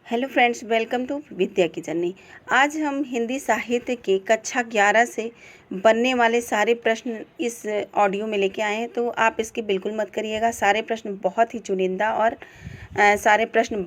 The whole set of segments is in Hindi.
हेलो फ्रेंड्स, वेलकम टू विद्या की जर्नी। आज हम हिंदी साहित्य के कक्षा 11 से बनने वाले सारे प्रश्न इस ऑडियो में लेके आए हैं, तो आप इसकी बिल्कुल मत करिएगा। सारे प्रश्न बहुत ही चुनिंदा और सारे प्रश्न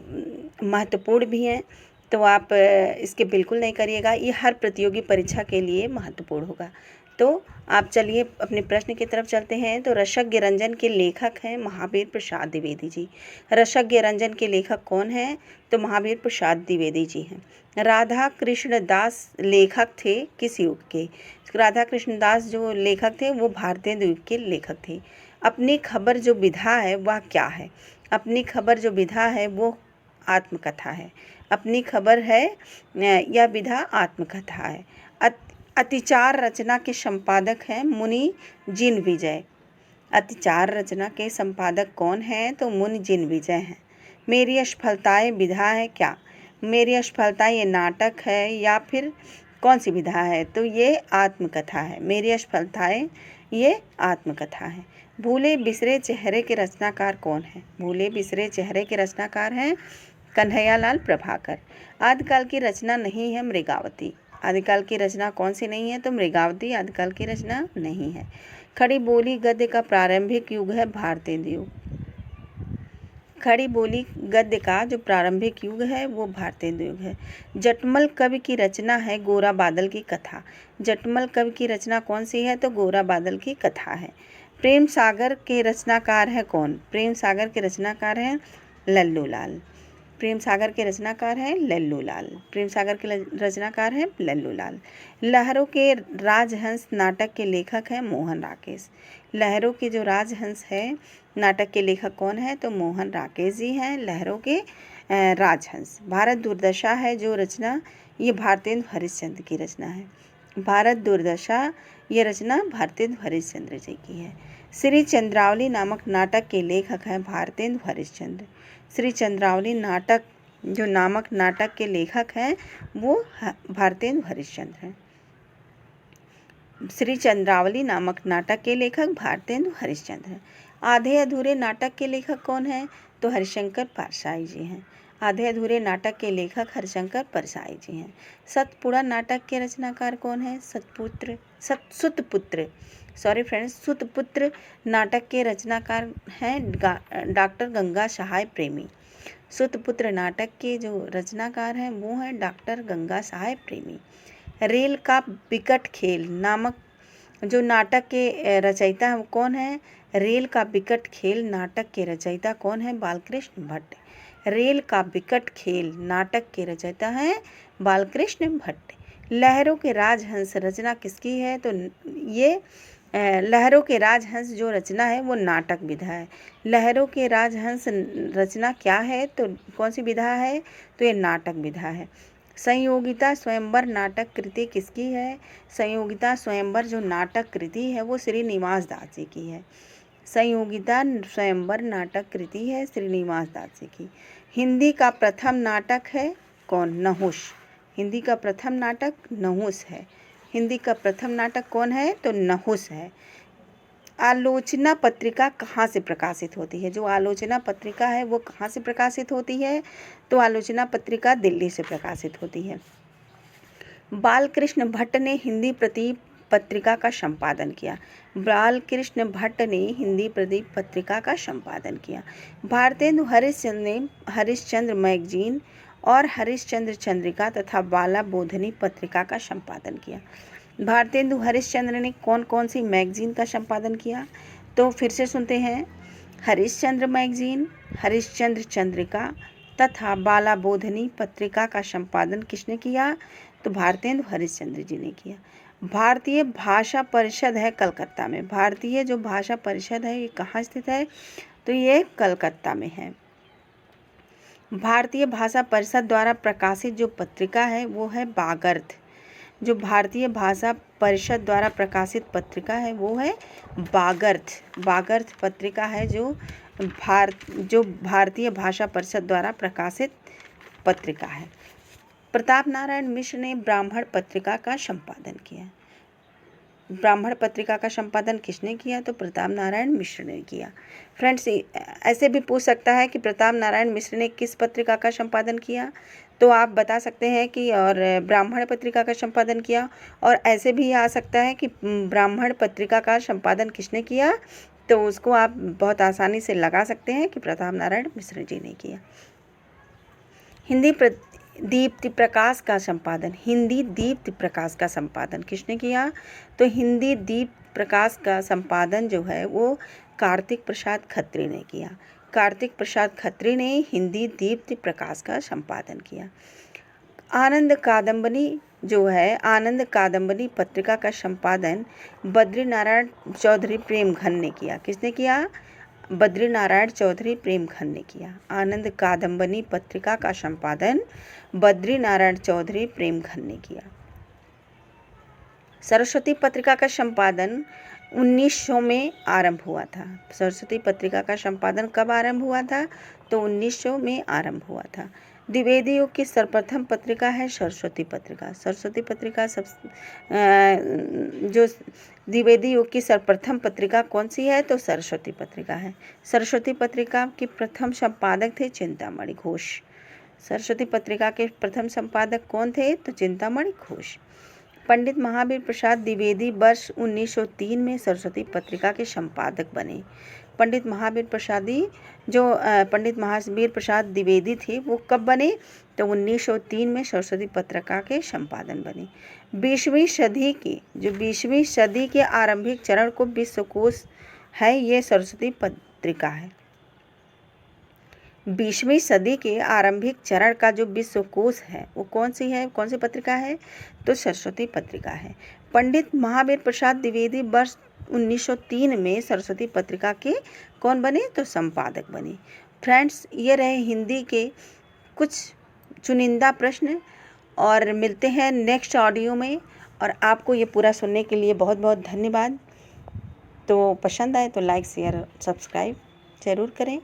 महत्वपूर्ण भी हैं, तो आप इसके बिल्कुल नहीं करिएगा। ये हर प्रतियोगी परीक्षा के लिए महत्वपूर्ण होगा। तो आप चलिए अपने प्रश्न की तरफ चलते हैं। तो रसज्ञ रंजन के लेखक हैं महावीर प्रसाद द्विवेदी जी। रसज्ञ रंजन के लेखक कौन हैं? तो महावीर प्रसाद द्विवेदी जी हैं। राधा कृष्ण दास लेखक थे किस युग के? राधा कृष्ण दास जो लेखक थे वो भारतेंदु युग के लेखक थे। अपनी खबर जो विधा है वह क्या है? अपनी खबर जो विधा है वो आत्मकथा है। अपनी खबर है यह विधा आत्मकथा है। अतिचार रचना के संपादक हैं मुनि जिन विजय। अतिचार रचना के संपादक कौन हैं? तो मुनि जिन विजय हैं। मेरी असफलताएं विधा है क्या? मेरी असफलताएं ये नाटक है या फिर कौन सी विधा है? तो ये आत्मकथा है। मेरी असफलताएं ये आत्मकथा है। भूले बिसरे चेहरे के रचनाकार कौन है? भूले बिसरे चेहरे के रचनाकार हैं कन्हैयालाल प्रभाकर। आदिकाल की रचना नहीं है मृगावती। आदिकाल की रचना कौन सी नहीं है? तो मृगावती आदिकाल की रचना नहीं है। खड़ी बोली गद्य का प्रारंभिक युग है भारतेंदु युग। खड़ी बोली गद्य का जो प्रारंभिक युग है वो भारतेंदु युग है। जटमल कवि की रचना है गोरा बादल की कथा। जटमल कवि की रचना कौन सी है? तो गोरा बादल की कथा है। प्रेम सागर के रचनाकार है कौन? प्रेम सागर के रचनाकार हैं लल्लू लाल। प्रेम सागर के रचनाकार हैं लल्लू लाल। प्रेम सागर के रचनाकार हैं लल्लू लाल। लहरों के राजहंस नाटक के लेखक हैं मोहन राकेश। लहरों के जो राजहंस है नाटक के लेखक कौन है? तो मोहन राकेश जी हैं लहरों के राजहंस। भारत दुर्दशा है जो रचना ये भारतेंदु हरिश्चंद्र की रचना है। भारत दुर्दशा ये रचना भारतेंदु हरिश्चंद्र जी की है। श्री चंद्रावली नामक नाटक के लेखक हैं भारतेंदु हरिश्चंद्र। श्री चंद्रावली नाटक जो नामक नाटक के लेखक हैं वो भारतेंदु हरिश्चंद्र हैं। श्री चंद्रावली नामक नाटक के लेखक भारतेंदु हरिश्चंद्र हैं। आधे अधूरे नाटक के लेखक कौन हैं? तो हरिशंकर परसाई जी हैं। आधे अधूरे नाटक के लेखक हरिशंकर परसाई जी हैं। सतपुड़ा नाटक के रचनाकार कौन है? सुतपुत्र नाटक के रचनाकार हैं डॉक्टर गंगा सहाय प्रेमी। सुतपुत्र नाटक के जो रचनाकार हैं वो हैं डॉक्टर गंगा सहाय प्रेमी। रेल का बिकट खेल नामक जो नाटक के रचयिता कौन है? रेल का बिकट खेल नाटक के रचयिता कौन है? बालकृष्ण भट्ट। रेल का बिकट खेल नाटक के रचयिता हैं बालकृष्ण भट्ट। लहरों के राजहंस रचना किसकी है? तो ये लहरों के राजहंस जो रचना है वो नाटक विधा है। लहरों के राजहंस रचना क्या है? तो कौन सी विधा है? तो ये नाटक विधा है। संयोगिता स्वयंवर नाटक कृति किसकी है? संयोगिता स्वयंवर जो नाटक कृति है वो श्रीनिवास दास जी की है। संयोगिता स्वयंवर नाटक कृति है श्रीनिवास दास जी की। हिंदी का प्रथम नाटक है कौन? नहुष। हिंदी का प्रथम नाटक नहुष है। हिंदी का प्रथम नाटक कौन है? तो नहुष है। आलोचना पत्रिका कहाँ से प्रकाशित होती है? जो आलोचना पत्रिका है वो कहाँ से प्रकाशित होती है? तो आलोचना पत्रिका दिल्ली से प्रकाशित होती है। बालकृष्ण भट्ट ने हिंदी प्रदीप पत्रिका का संपादन किया। बालकृष्ण भट्ट ने हिंदी प्रदीप पत्रिका का संपादन किया। भारतेंदु हरिश्चंद्र ने हरिश्चंद्र मैगजीन और हरिश्चंद्र चंद्रिका तथा बाला बोधनी पत्रिका का संपादन किया। भारतेंदु हरिश्चंद्र ने कौन कौन सी मैगजीन का संपादन किया? तो फिर से सुनते हैं। हरिश्चंद्र मैगजीन, हरिश्चंद्र चंद्रिका तथा बाला बोधनी पत्रिका का संपादन किसने किया? तो भारतेंदु हरिश्चंद्र जी ने किया। भारतीय भाषा परिषद है कलकत्ता में। भारतीय जो भाषा परिषद है ये कहाँ स्थित है? तो ये कलकत्ता में है। भारतीय भाषा परिषद द्वारा प्रकाशित जो पत्रिका है वो है बागर्थ। जो भारतीय भाषा परिषद द्वारा प्रकाशित पत्रिका है वो है बागर्थ। बागर्थ पत्रिका है जो भारतीय भाषा परिषद द्वारा प्रकाशित पत्रिका है। प्रताप नारायण मिश्र ने ब्राह्मण पत्रिका का संपादन किया। ब्राह्मण पत्रिका का संपादन किसने किया? तो प्रताप नारायण मिश्र ने किया। फ्रेंड्स, ऐसे भी पूछ सकता है कि प्रताप नारायण मिश्र ने किस पत्रिका का संपादन किया, तो आप बता सकते हैं कि और ब्राह्मण पत्रिका का संपादन किया। और ऐसे भी आ सकता है कि ब्राह्मण पत्रिका का संपादन किसने किया, तो उसको आप बहुत आसानी से लगा सकते हैं कि प्रताप नारायण मिश्र जी ने किया। हिंदी दीप्ति प्रकाश का संपादन, हिंदी दीप्ति प्रकाश का संपादन किसने किया? तो हिंदी दीप्ति प्रकाश का संपादन जो है वो कार्तिक प्रसाद खत्री ने किया। कार्तिक प्रसाद खत्री ने हिंदी दीप्ति प्रकाश का संपादन किया। आनंद कादम्बनी जो है, आनंद कादम्बनी पत्रिका का संपादन बद्रीनारायण चौधरी प्रेमघन ने किया। किसने किया? बद्रीनारायण चौधरी प्रेमघन ने किया। आनंद कादम्बनी पत्रिका का संपादन बद्रीनारायण चौधरी प्रेमघन ने किया। सरस्वती पत्रिका का संपादन 1900 में आरंभ हुआ था। सरस्वती पत्रिका का संपादन कब आरंभ हुआ था? तो 1900 में आरंभ हुआ था। द्विवेदी युग की सर्वप्रथम पत्रिका है सरस्वती पत्रिका। सरस्वती पत्रिका जो द्विवेदी युग की सर्वप्रथम पत्रिका कौन सी है? तो सरस्वती पत्रिका है। सरस्वती पत्रिका के प्रथम संपादक थे चिंतामणि घोष। सरस्वती पत्रिका के प्रथम संपादक कौन थे? तो चिंतामणि घोष। पंडित महावीर प्रसाद द्विवेदी वर्ष 1903 में सरस्वती पत्रिका के संपादक बने। पंडित महावीर प्रसाद द्विवेदी थे वो कब बने? तो 1903 में सरस्वती पत्रिका के संपादन बने। 20वीं सदी के आरंभिक चरण को विश्वकोश है, ये सरस्वती पत्रिका है। 20वीं सदी के आरंभिक चरण का जो विश्वकोश है वो कौन सी पत्रिका है? तो सरस्वती पत्रिका है। पंडित महावीर प्रसाद द्विवेदी वर्ष 1903 में सरस्वती पत्रिका के कौन बने? तो संपादक बने। फ्रेंड्स, ये रहे हिंदी के कुछ चुनिंदा प्रश्न, और मिलते हैं नेक्स्ट ऑडियो में। और आपको ये पूरा सुनने के लिए बहुत बहुत धन्यवाद। तो पसंद आए तो लाइक शेयर सब्सक्राइब ज़रूर करें।